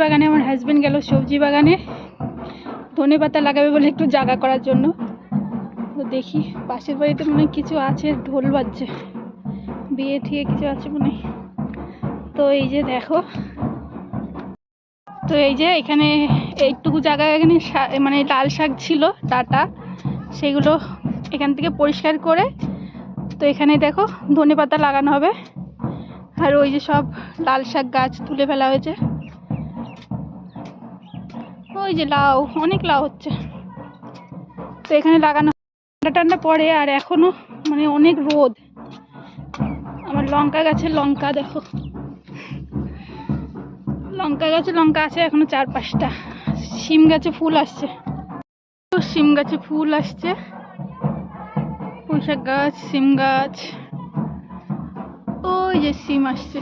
বাগানে, আমার হাজবেন্ড গেল সবজি বাগানে ধনেপাতা লাগাবে বলে একটু জায়গা করার জন্য। তো দেখি পাশের বাড়িতে মনে হয় কিছু আছে, ঢোল বাজছে, বিয়ে ঠিয়ে কিছু আছে মনে হয়। তো এই যে দেখো, তো এই যে এখানে এইটুকু জায়গা, এখানে মানে লাল শাক ছিল ডাটা, সেগুলো এখান থেকে পরিষ্কার করে তো এখানে দেখো ধনেপাতা লাগানো হবে। আর ওই যে সব লাল শাক গাছ তুলে ফেলা হয়েছে। ওই যে লাউ, অনেক লাউ হচ্ছে, তো এখানে লাগানো। ঠান্ডা ঠান্ডা পড়ে আর এখনো মানে অনেক রোদ। আমার লঙ্কা গাছের লঙ্কা দেখো, লঙ্কা গাছে লঙ্কা আছে এখনো 4-5টা। শিম গাছে ফুল আসছে, শিম গাছে ফুল আসছে, পুঁইশাক গাছ, শিম গাছ, ওই যে শিম আসছে।